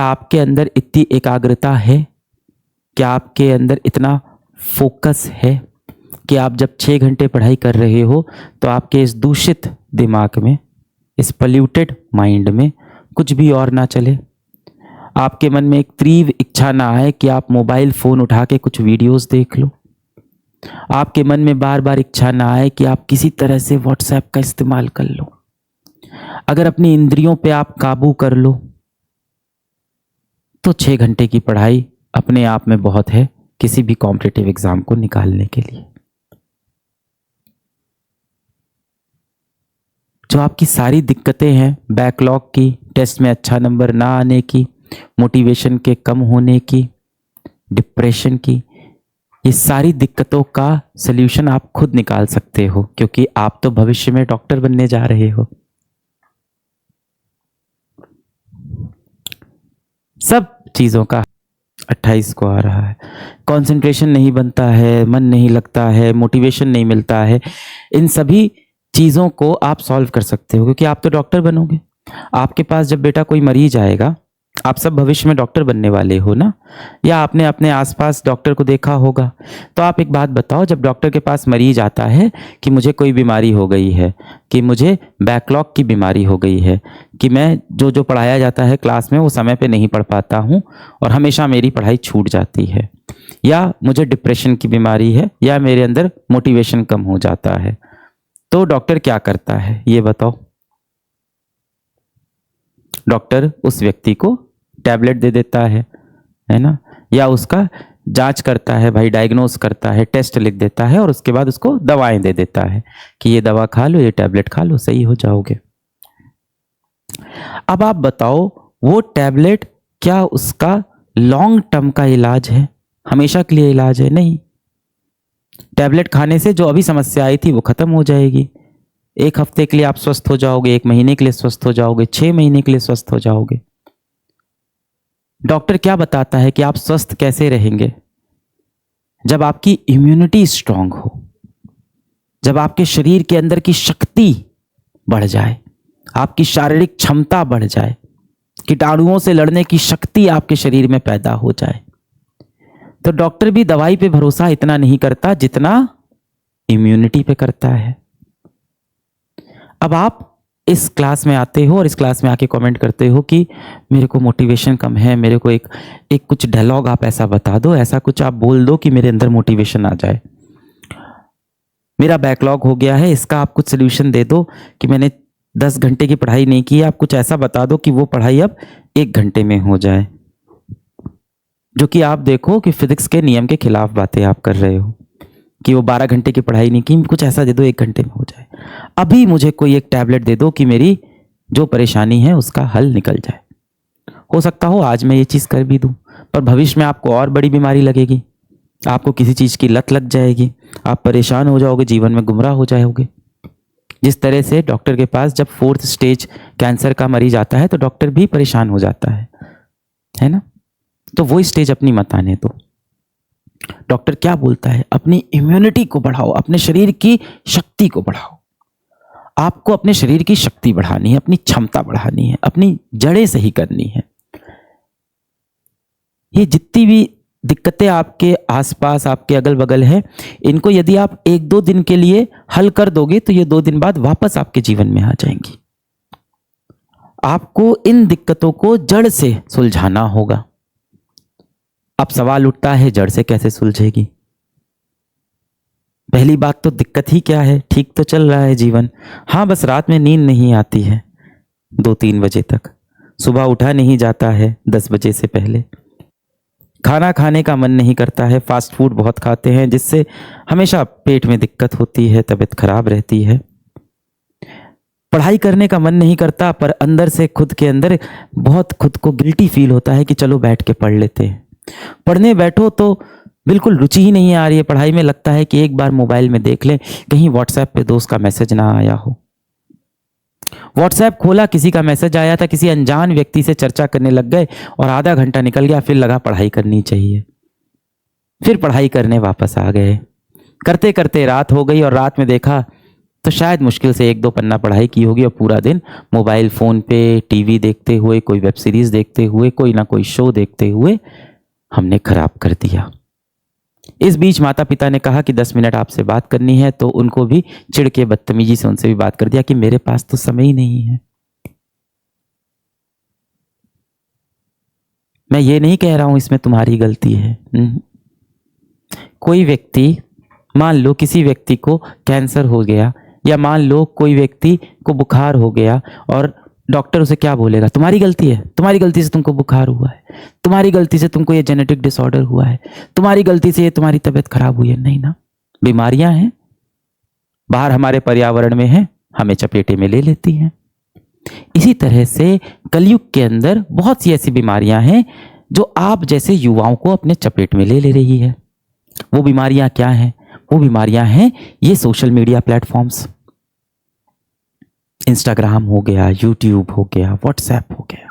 आपके अंदर इतनी एकाग्रता है? क्या आपके अंदर इतना फोकस है कि आप जब 6 घंटे पढ़ाई कर रहे हो तो आपके इस दूषित दिमाग में, इस पल्यूटेड माइंड में कुछ भी और ना चले? आपके मन में एक तीव्र इच्छा ना आए कि आप मोबाइल फ़ोन उठा के कुछ वीडियोस देख लो? आपके मन में बार बार इच्छा ना आए कि आप किसी तरह से व्हाट्सएप का इस्तेमाल कर लो? अगर अपनी इंद्रियों पे आप काबू कर लो तो 6 घंटे की पढ़ाई अपने आप में बहुत है किसी भी कॉम्पिटिटिव एग्जाम को निकालने के लिए। जो आपकी सारी दिक्कतें हैं, बैकलॉग की, टेस्ट में अच्छा नंबर ना आने की, मोटिवेशन के कम होने की, डिप्रेशन की, ये सारी दिक्कतों का सल्यूशन आप खुद निकाल सकते हो, क्योंकि आप तो भविष्य में डॉक्टर बनने जा रहे हो। सब चीज़ों का 28 को आ रहा है। कंसंट्रेशन नहीं बनता है, मन नहीं लगता है, मोटिवेशन नहीं मिलता है, इन सभी चीज़ों को आप सॉल्व कर सकते हो, क्योंकि आप तो डॉक्टर बनोगे। आपके पास जब बेटा कोई मरीज आएगा, आप सब भविष्य में डॉक्टर बनने वाले हो ना, या आपने अपने आसपास डॉक्टर को देखा होगा। तो आप एक बात बताओ, जब डॉक्टर के पास मरीज आता है कि मुझे कोई बीमारी हो गई है, कि मुझे बैकलॉग की बीमारी हो गई है, कि मैं जो जो पढ़ाया जाता है क्लास में वो समय पे नहीं पढ़ पाता हूँ और हमेशा मेरी पढ़ाई छूट जाती है, या मुझे डिप्रेशन की बीमारी है, या मेरे अंदर मोटिवेशन कम हो जाता है, तो डॉक्टर क्या करता है ये बताओ? डॉक्टर उस व्यक्ति को टैबलेट दे देता है ना, या उसका जांच करता है, भाई डायग्नोस करता है, टेस्ट लिख देता है और उसके बाद उसको दवाएं दे देता है कि ये दवा खा लो, ये टैबलेट खा लो, सही हो जाओगे। अब आप बताओ, वो टैबलेट क्या उसका लॉन्ग टर्म का इलाज है? हमेशा के लिए इलाज है? नहीं। टैबलेट खाने से जो अभी समस्या आई थी वो खत्म हो जाएगी। 1 हफ्ते के लिए आप स्वस्थ हो जाओगे, 1 महीने के लिए स्वस्थ हो जाओगे, 6 महीने के लिए स्वस्थ हो जाओगे। डॉक्टर क्या बताता है कि आप स्वस्थ कैसे रहेंगे? जब आपकी इम्यूनिटी स्ट्रांग हो, जब आपके शरीर के अंदर की शक्ति बढ़ जाए, आपकी शारीरिक क्षमता बढ़ जाए, कीटाणुओं से लड़ने की शक्ति आपके शरीर में पैदा हो जाए। तो डॉक्टर भी दवाई पे भरोसा इतना नहीं करता जितना इम्यूनिटी पे करता है। अब आप इस क्लास में आते हो और इस क्लास में आके कमेंट करते हो कि मेरे को मोटिवेशन कम है, मेरे को एक कुछ डायलॉग आप ऐसा बता दो, ऐसा कुछ आप बोल दो कि मेरे अंदर मोटिवेशन आ जाए। मेरा बैकलॉग हो गया है, इसका आप कुछ सोल्यूशन दे दो कि मैंने 10 घंटे की पढ़ाई नहीं की, आप कुछ ऐसा बता दो कि वो पढ़ाई अब 1 घंटे में हो जाए। जो कि आप देखो कि फिजिक्स के नियम के खिलाफ बातें आप कर रहे हो कि वो 12 घंटे की पढ़ाई नहीं की, कुछ ऐसा दे दो 1 घंटे में हो जाए। अभी मुझे कोई एक टैबलेट दे दो कि मेरी जो परेशानी है उसका हल निकल जाए। हो सकता हो आज मैं ये चीज़ कर भी दूं, पर भविष्य में आपको और बड़ी बीमारी लगेगी, आपको किसी चीज़ की लत लग जाएगी, आप परेशान हो जाओगे, जीवन में गुमराह हो जाओगे। जिस तरह से डॉक्टर के पास जब 4th स्टेज कैंसर का मरीज आता है तो डॉक्टर भी परेशान हो जाता है ना। तो वो स्टेज अपनी मत आने दो। डॉक्टर क्या बोलता है? अपनी इम्यूनिटी को बढ़ाओ, अपने शरीर की शक्ति को बढ़ाओ। आपको अपने शरीर की शक्ति बढ़ानी है, अपनी क्षमता बढ़ानी है, अपनी जड़ें सही करनी है। ये जितनी भी दिक्कतें आपके आसपास, आपके अगल बगल है, इनको यदि आप 1-2 दिन के लिए हल कर दोगे तो ये 2 दिन बाद वापस आपके जीवन में आ जाएंगी। आपको इन दिक्कतों को जड़ से सुलझाना होगा। अब सवाल उठता है, जड़ से कैसे सुलझेगी? पहली बात तो दिक्कत ही क्या है? ठीक तो चल रहा है जीवन। हाँ, बस रात में नींद नहीं आती है 2-3 बजे तक, सुबह उठा नहीं जाता है 10 बजे से पहले, खाना खाने का मन नहीं करता है, फास्ट फूड बहुत खाते हैं जिससे हमेशा पेट में दिक्कत होती है, तबीयत खराब रहती है, पढ़ाई करने का मन नहीं करता, पर अंदर से खुद के अंदर बहुत खुद को गिल्टी फील होता है कि चलो बैठ के पढ़ लेते हैं। पढ़ने बैठो तो बिल्कुल रुचि ही नहीं आ रही है पढ़ाई में, लगता है कि एक बार मोबाइल में देख लें कहीं व्हाट्सएप पे दोस्त का मैसेज ना आया हो। व्हाट्सएप खोला, किसी का मैसेज आया था, किसी अनजान व्यक्ति से चर्चा करने लग गए और आधा घंटा निकल गया, फिर लगा पढ़ाई करनी चाहिए, फिर पढ़ाई करने वापस आ गए। करते करते रात हो गई और रात में देखा तो शायद मुश्किल से 1-2 पन्ना पढ़ाई की होगी और पूरा दिन मोबाइल फ़ोन पे टीवी देखते हुए, कोई वेब सीरीज़ देखते हुए, कोई ना कोई शो देखते हुए हमने खराब कर दिया। इस बीच माता पिता ने कहा कि 10 मिनट आपसे बात करनी है, तो उनको भी चिढ़ के बदतमीजी से उनसे भी बात कर दिया कि मेरे पास तो समय ही नहीं है। मैं ये नहीं कह रहा हूं इसमें तुम्हारी गलती है। कोई व्यक्ति, मान लो किसी व्यक्ति को कैंसर हो गया, या मान लो कोई व्यक्ति को बुखार हो गया, और डॉक्टर उसे क्या बोलेगा? तुम्हारी गलती है, तुम्हारी गलती से तुमको बुखार हुआ है, तुम्हारी गलती से तुमको ये जेनेटिक डिसऑर्डर हुआ है, तुम्हारी गलती से ये तुम्हारी तबीयत खराब हुई है। नहीं ना, बीमारियां हैं, बाहर हमारे पर्यावरण में है, हमें चपेटे में ले लेती हैं। इसी तरह से कलयुग के अंदर बहुत सी ऐसी बीमारियां हैं जो आप जैसे युवाओं को अपने चपेट में ले रही है। वो बीमारियां क्या हैं? वो बीमारियां हैं ये सोशल मीडिया प्लेटफॉर्म्स, इंस्टाग्राम हो गया, यूट्यूब हो गया, व्हाट्सएप हो गया।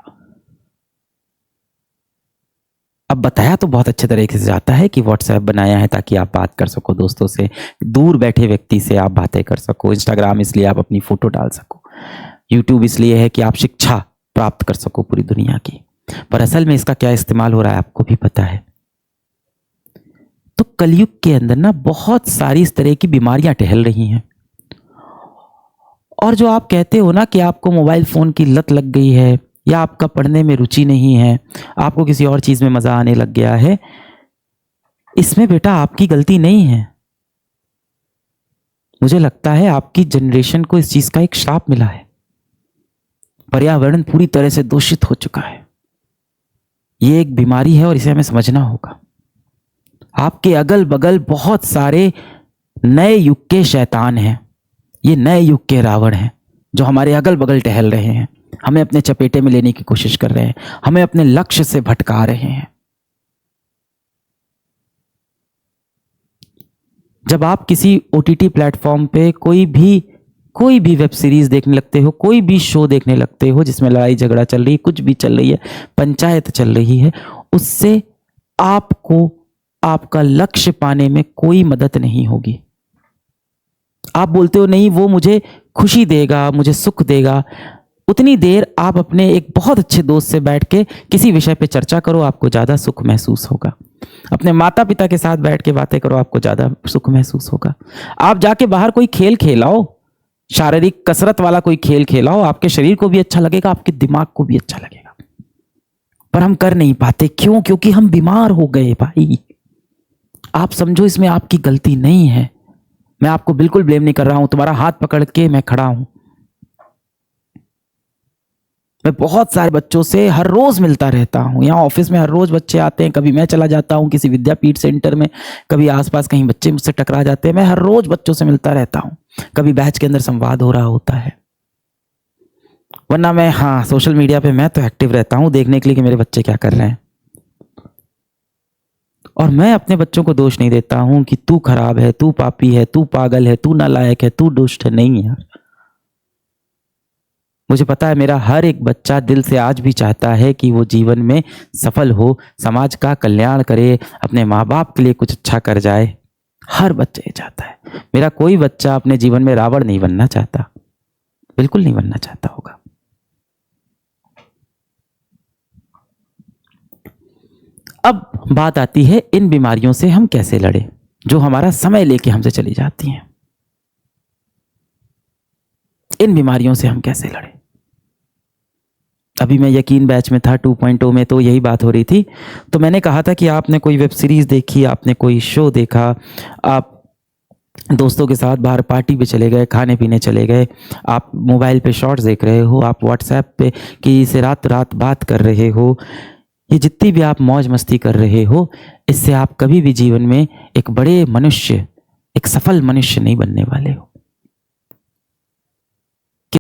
अब बताया तो बहुत अच्छे तरीके से जाता है कि व्हाट्सएप बनाया है ताकि आप बात कर सको दोस्तों से, दूर बैठे व्यक्ति से आप बातें कर सको। इंस्टाग्राम इसलिए आप अपनी फोटो डाल सको। यूट्यूब इसलिए है कि आप शिक्षा प्राप्त कर सको पूरी दुनिया की। पर असल में इसका क्या इस्तेमाल हो रहा है आपको भी पता है। तो कलयुग के अंदर ना बहुत सारी इस तरह की बीमारियां टहल रही हैं। और जो आप कहते हो ना कि आपको मोबाइल फोन की लत लग गई है, या आपका पढ़ने में रुचि नहीं है, आपको किसी और चीज में मजा आने लग गया है, इसमें बेटा आपकी गलती नहीं है। मुझे लगता है आपकी जनरेशन को इस चीज का एक श्राप मिला है। पर्यावरण पूरी तरह से दूषित हो चुका है। ये एक बीमारी है और इसे हमें समझना होगा। आपके अगल बगल बहुत सारे नए युग के शैतान हैं, ये नए युग के रावण हैं जो हमारे अगल बगल टहल रहे हैं, हमें अपने चपेटे में लेने की कोशिश कर रहे हैं, हमें अपने लक्ष्य से भटका रहे हैं। जब आप किसी ओटीटी प्लेटफॉर्म पे कोई भी वेब सीरीज देखने लगते हो, कोई भी शो देखने लगते हो जिसमें लड़ाई झगड़ा चल रही है, कुछ भी चल रही है, पंचायत चल रही है, उससे आपको आपका लक्ष्य पाने में कोई मदद नहीं होगी। आप बोलते हो नहीं वो मुझे खुशी देगा, मुझे सुख देगा। उतनी देर आप अपने एक बहुत अच्छे दोस्त से बैठ के किसी विषय पे चर्चा करो, आपको ज्यादा सुख महसूस होगा। अपने माता पिता के साथ बैठ के बातें करो, आपको ज्यादा सुख महसूस होगा। आप जाके बाहर कोई खेल खेलाओ, शारीरिक कसरत वाला कोई खेल खेलाओ, आपके शरीर को भी अच्छा लगेगा, आपके दिमाग को भी अच्छा लगेगा। पर हम कर नहीं पाते। क्यों? क्योंकि हम बीमार हो गए भाई। आप समझो इसमें आपकी गलती नहीं है। मैं आपको बिल्कुल ब्लेम नहीं कर रहा हूं, तुम्हारा हाथ पकड़ के मैं खड़ा हूं। मैं बहुत सारे बच्चों से हर रोज मिलता रहता हूं। यहाँ ऑफिस में हर रोज बच्चे आते हैं, कभी मैं चला जाता हूं किसी विद्यापीठ सेंटर में, कभी आसपास कहीं बच्चे मुझसे टकरा जाते हैं। मैं हर रोज बच्चों से मिलता रहता हूं, कभी बैच के अंदर संवाद हो रहा होता है। वरना मैं सोशल मीडिया पे मैं तो एक्टिव रहता हूं देखने के लिए कि मेरे बच्चे क्या कर रहे हैं। और मैं अपने बच्चों को दोष नहीं देता हूं कि तू खराब है, तू पापी है, तू पागल है, तू नालायक है, तू दुष्ट है। नहीं यार, मुझे पता है मेरा हर एक बच्चा दिल से आज भी चाहता है कि वो जीवन में सफल हो, समाज का कल्याण करे, अपने माँ बाप के लिए कुछ अच्छा कर जाए। हर बच्चा ये चाहता है। मेरा कोई बच्चा अपने जीवन में रावण नहीं बनना चाहता, बिल्कुल नहीं बनना चाहता होगा। अब बात आती है इन बीमारियों से हम कैसे लड़े, जो हमारा समय लेके हमसे चली जाती हैं। इन बीमारियों से हम कैसे लड़े? अभी मैं यकीन बैच में था 2.0 में, तो यही बात हो रही थी। तो मैंने कहा था कि आपने कोई वेब सीरीज देखी, आपने कोई शो देखा, आप दोस्तों के साथ बाहर पार्टी पे चले गए, खाने पीने चले गए, आप मोबाइल पे शॉर्ट्स देख रहे हो, आप व्हाट्सएप पे किसी से रात रात बात कर रहे हो, ये जितनी भी आप मौज मस्ती कर रहे हो, इससे आप कभी भी जीवन में एक बड़े मनुष्य, एक सफल मनुष्य नहीं बनने वाले हो।